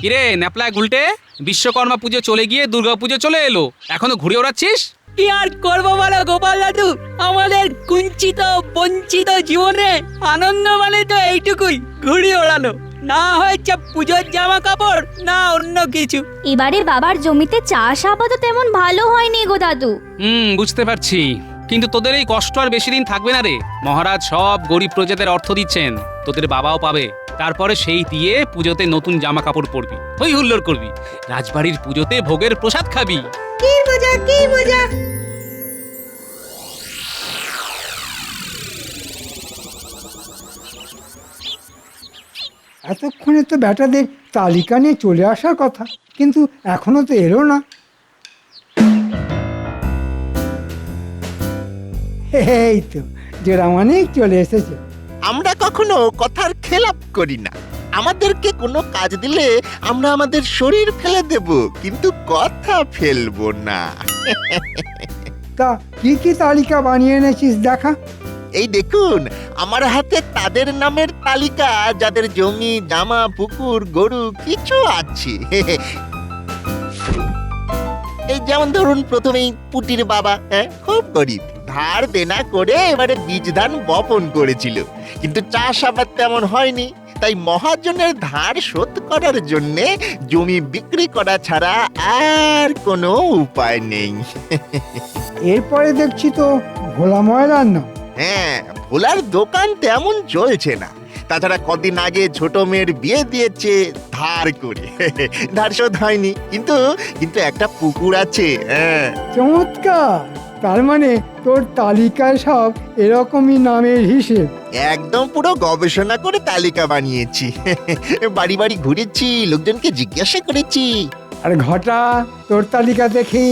কিরে ন্যাপলায় গুলটে, বিশ্বকর্মা পুজো চলে গিয়ে দুর্গা পুজো চলে এলো, এখনো ঘুরে ওড়াচ্ছিস? কি আর করবো বলো গোপাল দাদু, আমাদের কুঞ্চিত বঞ্চিত জীবনে আনন্দ মানে তো এইটুকুই, ঘুড়ি ওড়ানো। না হয়েছে পুজোর জামা কাপড়, না অন্য কিছু। এবারে বাবার জমিতে চাষ আবাদ তেমন ভালো হয়নি গো দাদু। বুঝতে পারছি, কিন্তু তোদের এই কষ্ট আর বেশি দিন থাকবে না রে। মহারাজ সব গরিব প্রজাদের অর্থ দিচ্ছেন, তোদের বাবাও পাবে। তারপরে সেই দিয়ে পুজোতে নতুন জামা কাপড় পরবি, হই হুল্লোড় করবি, রাজবাড়ির পুজোতে ভোগের প্রসাদ খাবি। কি মজা, কি মজা। এতক্ষণে তো ব্যাটাদের তালিকা নিয়ে চলে আসার কথা, কিন্তু এখনো তো এলো না। এই তো জোড়ামানিক চলে এসেছে। আমরা কখনো কথার খেলাপ করি না। আমাদেরকে কোনো কাজ দিলে আমরা আমাদের শরীর ফেলে দেব, কিন্তু কথা ফেলবো না। তা কি কি তালিকা বানিয়ে এনেছিস দেখা। এই দেখুন, আমার হাতে তাদের নামের তালিকা যাদের জমি জামা পুকুর গরু কিছু আছে। এই যেমন ধরুন প্রথমেই পুটির বাবা, খুব গরিব, ধার দেনা করে এবারে বীজ ধান বপন করেছিল, কিন্তু চাষ আবাদ তেমন হয়নি। তাই মহাজনের ধার শোধ করার জন্যে জমি বিক্রি করা ছাড়া আর কোনো উপায় নেই। এরপরে দেখছি তো ভোলা ময়রার নাম। হ্যাঁ, ভোলার দোকান তেমন চলছে না। তাছাড়া কদিন আগে ছোট মেয়ের বিয়ে দিয়েছে ধার করে, ধার শোধ হয়নি, কিন্তু একটা পুকুর আছে। চমৎকার, তার মানে তোর তালিকায় সব এরকমই নামের হিসেব। একদম পুরো গবেষণা করে তালিকা বানিয়েছি। বাড়ি বাড়ি ঘুরেছি, লোকজনকে জিজ্ঞাসা করেছি। আর ঘটা তোর তালিকা দেখি।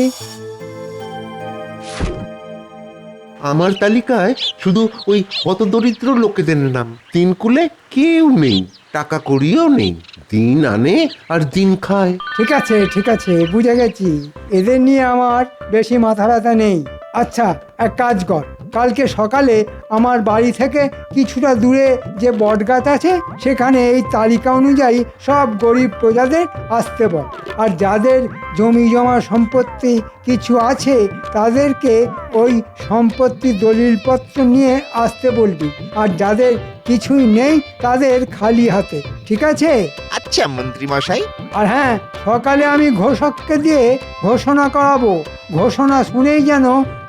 আমার তালিকায় শুধু ওই হতদরিদ্র লোকেদের নাম। তিন কুলে কেউ নেই, টাকা কড়িও নেই, দিন আনে আর দিন খায়। ঠিক আছে ঠিক আছে, বুঝে গেছি। এদের নিয়ে আমার বেশি মাথা ব্যথা নেই। আচ্ছা, এক কাজ কর, কালকে সকালে আমার বাড়ি থেকে কিছুটা দূরে যে বটগাছ আছে সেখানে এই তালিকা অনুযায়ী সব গরিব প্রজাদের আসতে বল। আর যাদের জমি জমা সম্পত্তি কিছু আছে তাদেরকে ওই সম্পত্তি দলিলপত্র নিয়ে আসতে বলবি। আর যাদের কিছুই নেই তাদের খালি হাতে, ঠিক আছে? আচ্ছা মন্ত্রী মশাই। আর হ্যাঁ, সকালে আমি ঘোষককে দিয়ে ঘোষণা করাবো, ঘোষণা শুনেই যেন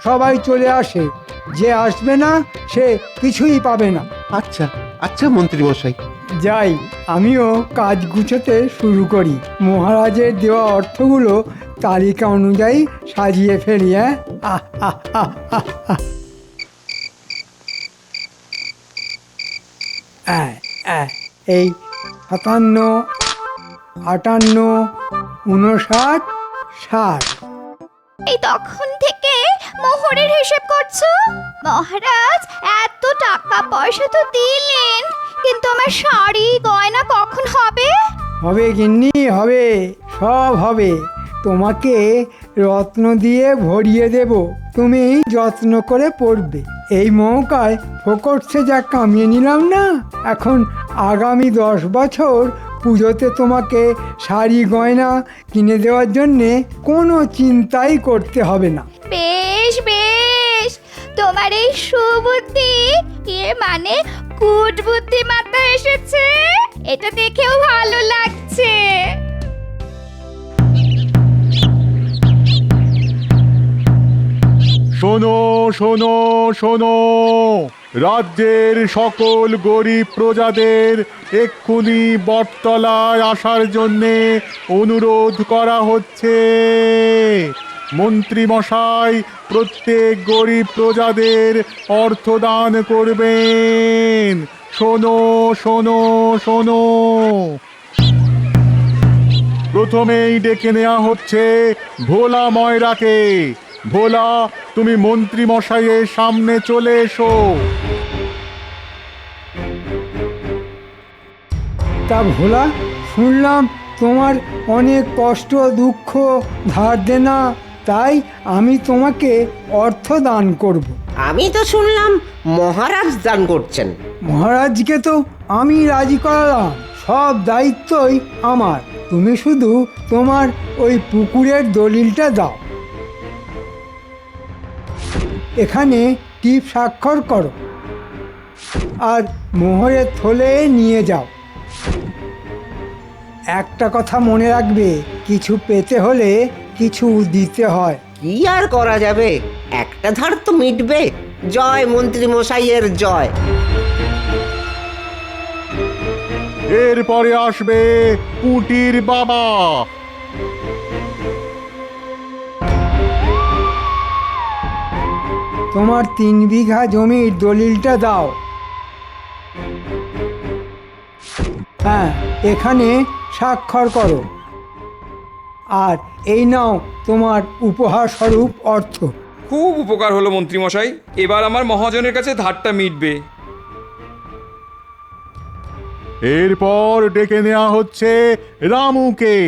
সবাই চলে আসে। যে আসবে না সে কিছুই পাবে না। আচ্ছা আচ্ছা মন্ত্রী মশাই। যাই, আমিও কাজ গুছোতে শুরু করি। মহারাজের দেওয়া অর্থগুলো তালিকা অনুযায়ী সাজিয়ে ফেলি। এই 57, 58, 59, 60। এই তখন থেকে মোহরের হিসেব করছো? মহারাজ এত টাকা পয়সা তো দিলেন, কিন্তু আমার শাড়ি গয়না কখন হবে? হবে গিন্নি, হবে, সব হবে। তোমাকে রত্ন দিয়ে ভরিয়ে দেব, তুমি যত্ন করে পড়বে। এই মৌকায় ফোকটসে যা কামিয়ে নিলাম না, এখন আগামী 10 বছর পুজোতে তোমাকে শাড়ি গয়না কিনে দেওয়ার জন্যে কোনো চিন্তাই করতে হবে না। বেশ বেশ, তোমার এই সুবুদ্ধি, এর মানে কুট বুদ্ধি মাথায় এসেছে, এটা দেখেও ভালো লাগছে। শোনো শোনো শোনো, রাজ্যের সকল গরিব প্রজাদের এক্ষুনি বটতলায় আসার জন্যে অনুরোধ করা হচ্ছে। মন্ত্রী মশাই প্রত্যেক গরিব প্রজাদের অর্থদান করবেন। শোনো শোনো শোনো। প্রথমেই ডেকে নেওয়া হচ্ছে ভোলা ময়রাকে। ভোলা, তুমি মন্ত্রী মশাইয়ের সামনে চলে এসো। তা ভোলা, শুনলাম তোমার অনেক কষ্ট দুঃখ ধার দেনা, তাই আমি তোমাকে অর্থ দান করব। আমি তো শুনলাম মহারাজ দান করছেন। মহারাজকে তো আমি রাজি করালাম, সব দায়িত্বই আমার। তুমি শুধু তোমার ওই পুকুরের দলিলটা দাও, এখানে টিপ স্বাক্ষর করো আর মোহরের থলে নিয়ে যাও। একটা কথা মনে রাখবে, কিছু পেতে হলে কিছু দিতে হয়। কি আর করা যাবে, একটা ধার তো মিটবে। জয় মন্ত্রী মশাইয়ের জয়। এরপরে আসবে পুটির বাবা। তোমার 3 বিঘা জমির দলিলটা দাও। হ্যাঁ, এখানে স্বাক্ষর করো। আর এই নাও তোমার উপহার স্বরূপ অর্থ। খুব উপকার হলো মন্ত্রী মশাই, এবার আমার মহাজনের কাছে ধারটা মিটবে। এরপর ডেকে নেওয়া হচ্ছে রামুকে।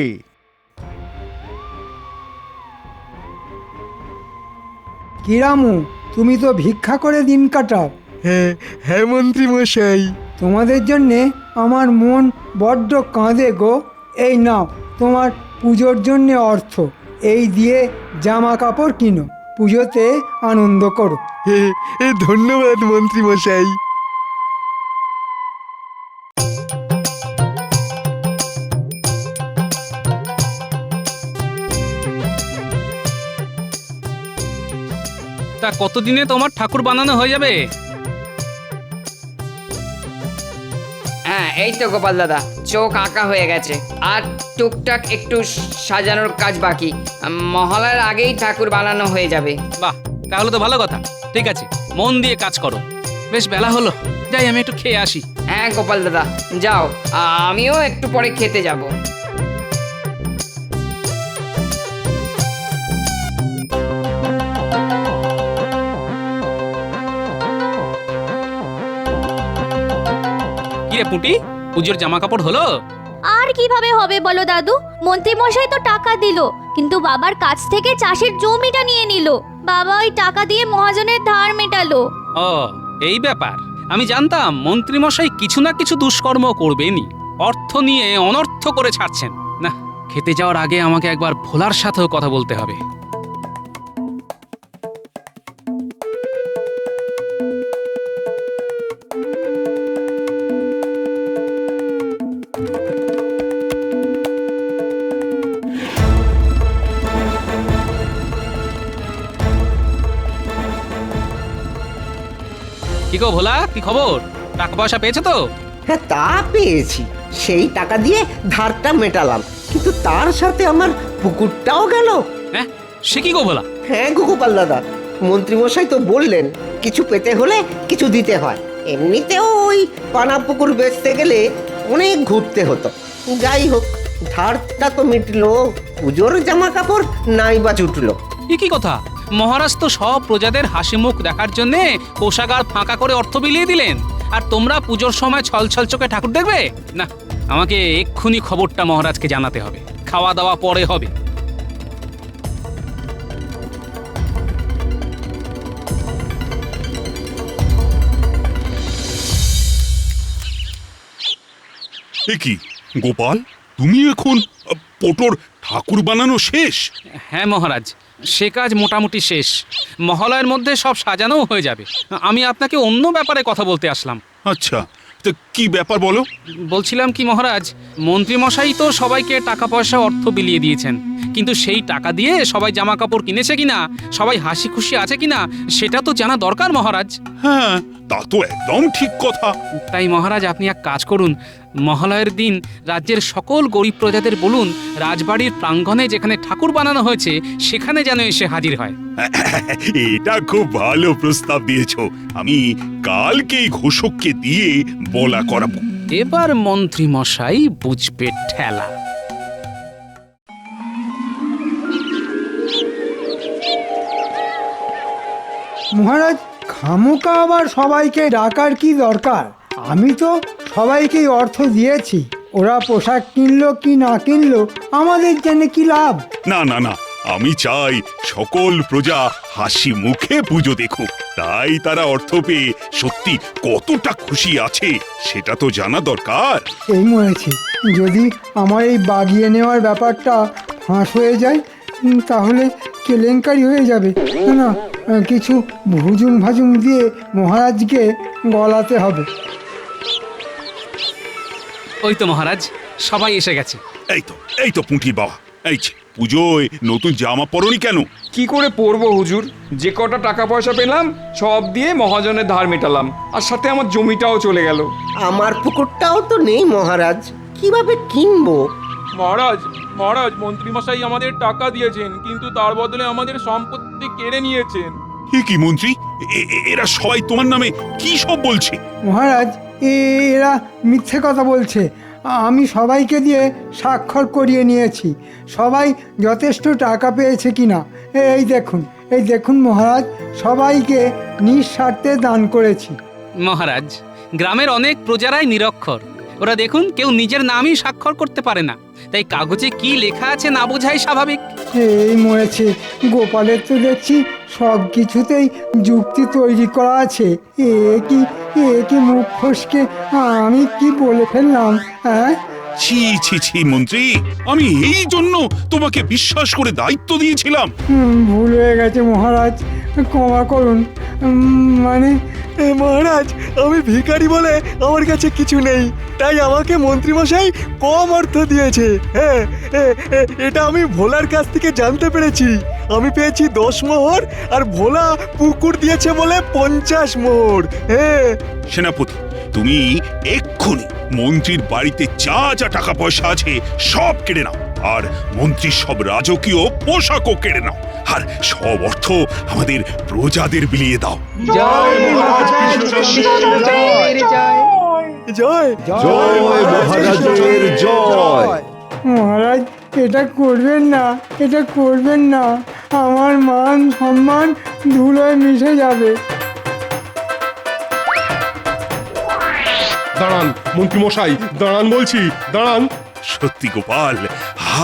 কি রামু, তুমি তো ভিক্ষা করে দিন কাটাও। হ্যাঁ মন্ত্রী মশাই। তোমাদের জন্যে আমার মন বড্ড কাঁদে গো। এই নাও তোমার পুজোর জন্যে অর্থ, এই দিয়ে জামা কাপড় কিনো, পুজোতে আনন্দ করো। ধন্যবাদ মন্ত্রী মশাই। তা কতদিনে তোমার ঠাকুর বানানো হয়ে যাবে? হ্যাঁ, এই তো গোপাল দাদা, চোখ আঁকা হয়ে গেছে, আর টুকটাক একটু সাজানোর কাজ বাকি। মহালয়ার আগেই ঠাকুর বানানো হয়ে যাবে। বাহ, তাহলে তো ভালো কথা। ঠিক আছে, মন দিয়ে কাজ করো। বেশ বেলা হলো, যাই আমি একটু খেয়ে আসি। হ্যাঁ গোপাল দাদা, যাও, আমিও একটু পরে খেতে যাব। কি রে পুটি, পুজোর জামা কাপড় হলো? আর কিভাবে হবে বলো দাদু, মন্ত্রী মশাই তো টাকা দিল, কিন্তু বাবার কাছ থেকে চাষের জমিটা নিয়ে নিল। বাবা ওই টাকা দিয়ে মহাজনের ধার মেটালো। ও, এই ব্যাপার। আমি জানতাম মন্ত্রী মশাই কিছু না কিছু দুষ্কর্ম করবেনই, অর্থ নিয়ে অনর্থ করে ছাড়ছেন না। খেতে যাওয়ার আগে আমাকে একবার ভোলার সাথেও কথা বলতে হবে। কি গো ভোলা, কি খবর? টাকা পয়সা পেয়েছো তো? হ্যাঁ, তা পেয়েছি। সেই টাকা দিয়ে ধারটা মেটালাম, কিন্তু তার সাথে আমার পুকুরটাও গেল। হ্যাঁ, সে কি গো ভোলা? হ্যাঁ গোপাল দাদা, মন্ত্রী মশাই তো বললেন কিছু পেতে হলে কিছু দিতে হয়। এমনিতেও ওই পানা পুকুর বেচতে গেলে অনেক ঘুরতে হতো। যাই হোক, ধারটা তো মিটলো, পুজোর জামা কাপড় নাই বা জুটলো। কি কথা, মহারাজ তো সব প্রজাদের হাসি মুখ দেখার জন্য কোষাগার ফাঁকা করে অর্থ বিলিয়ে দিলেন, আর তোমরা পুজোর সময় ছল ছল চোখে ঠাকুর দেখবে? না, আমাকে এক্ষুনি খবরটা মহারাজকে জানাতে হবে। খাওয়া দাওয়া পরে হবে। এ কি গোপাল, তুমি এখন পটোর ঠাকুর বানানো শেষ? হ্যাঁ মহারাজ, সে কাজ মোটামুটি শেষ। মহালয়ের মধ্যে সব সাজানোও হয়ে যাবে। আমি আপনাকে অন্য ব্যাপারে কথা বলতে আসলাম। আচ্ছা, তা কি ব্যাপার বলো? বলছিলাম কি মহারাজ, মন্ত্রীমশাই তো সবাইকে টাকা পয়সা অর্থ বিলিয়ে দিয়েছেন, কিন্তু সেই টাকা দিয়ে সবাই জামা কাপড় কিনেছে কিনা, সবাই হাসি খুশি আছে কিনা, সেটা তো জানা দরকার মহারাজ। হ্যাঁ, তা তো একদম ঠিক কথা। তাই মহারাজ আপনি এক কাজ করুন, মহালয়ের দিন রাজ্যের সকল গরিব প্রজাদের বলুন রাজবাড়ির প্রাঙ্গণে যেখানে ঠাকুর বানানো হয়েছে সেখানে যেন এসে হাজির হয়। এটা খুব ভালো প্রস্তাব দিয়েছো। আমি কালকেই ঘোষককে দিয়ে বলা করাবো। এবার মন্ত্রী মশাই বুঝবে ঠেলা। মহারাজ, খামোকা আবার সবাইকে ডাকার কি দরকার? আমি তো সবাইকেই অর্থ দিয়েছি। ওরা পোশাক কিনলো কি না কিনলো আমাদের জেনে কি লাভ? না না না, আমি চাই সকল প্রজা হাসি মুখে পুজো দেখুক। তাই তারা অর্থ পেয়ে সত্যি কতটা খুশি আছে সেটা তো জানা দরকার। এই মরেছি, যদি আমার এই বাগিয়ে নেওয়ার ব্যাপারটা ফাঁস হয়ে যায় তাহলে কেলেঙ্কারি হয়ে যাবে। না, কিছু ভুজুম ভাজুম দিয়ে মহারাজকে গলাতে হবে। ওই তো মহারাজ, সবাই এসে গেছে। এই তো পুঁটির বাবা, এই যে পুজোয় নতুন জামা পরনি কেন? কি করে পরবো হুজুর? যে কটা টাকা পয়সা পেলাম সব দিয়ে মহাজনের ধার মেটালাম, আর সাথে আমার জমিটাও চলে গেল। আমার পুকুরটাও তো নেই মহারাজ, কিভাবে কিনবো? মহারাজ, মন্ত্রীমশাই আমাদের টাকা দিয়েছেন, কিন্তু তার বদলে আমাদের সম্পত্তি কেড়ে নিয়েছেন। কি মন্ত্রী, এরা সবাই তোমার নামে কি সব বলছে? মহারাজ, এরা মিথ্যে কথা বলছে। আমি সবাইকে দিয়ে স্বাক্ষর করিয়ে নিয়েছি, সবাই যথেষ্ট টাকা পেয়েছে কিনা। এই দেখুন মহারাজ, সবাইকে নিঃস্বার্থে দান করেছি। মহারাজ, গ্রামের অনেক প্রজারাই নিরক্ষর, ওরা দেখুন কেউ নিজের নামই স্বাক্ষর করতে পারে না, তাই কাগজে কি লেখা আছে না বোঝাই স্বাভাবিক। এই মরেছে, গোপালের তো দেখছি সব কিছুতেই যুক্তি তৈরি করা আছে। এ কি মুখ ফসকে আমি কি বলে ফেললাম? হ্যাঁ, ছি মন্ত্রী, আমি এই জন্য তোমাকে বিশ্বাস করে দায়িত্ব দিয়েছিলাম। ভুল হয়ে গেছে মহারাজ, ক্ষমা করুন। মহারাজ, আমি ভিখারি বলে আমার কাছে কিছু নেই, তাই আমাকে মন্ত্রীমশাই কম অর্থ দিয়েছে। হ্যাঁ, এটা আমি ভোলার কাছ থেকে জানতে পেরেছি। আমি পেয়েছি 10 মোহর, আর ভোলা পুকুর দিয়েছে বলে 50 মোহর। হ্যাঁ সেনাপতি, তুমি এক্ষুনি মন্ত্রীর বাড়িতে যা যা টাকা পয়সা আছে সব কেড়ে নাও, আর মন্ত্রীর সব রাজকীয় পোশাকও কেড়ে নাও, আর সব অর্থ আমাদের প্রজাদের বিলিয়ে দাও। জয় জয় জয় মহারাজের জয়। মহারাজ, এটা করবেন না, আমার মান সম্মান ধুলোয় মিশে যাবে। দাঁড়ান মন্ত্রীমশাই, দাঁড়ান বলছি, দাঁড়ান। সত্যি গোপাল,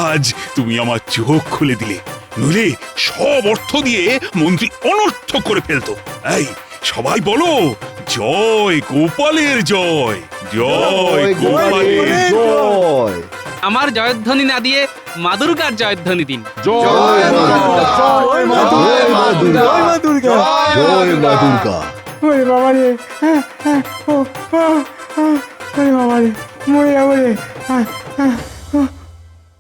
আজ তুমি আমার চোখ খুলে দিলে, নইলে সব অর্থ দিয়ে মন্ত্রী অনর্থ করে ফেলতো। এই সবাই বলো, জয় গোপালের জয়, জয় গোপালের জয়। আমার জয়ধ্বনি না দিয়ে মা দুর্গার জয়ধ্বনি দিন। জয় মা দুর্গা। ওরে বাবা রে, ওরে বাবা রে, মরে যাবো রে।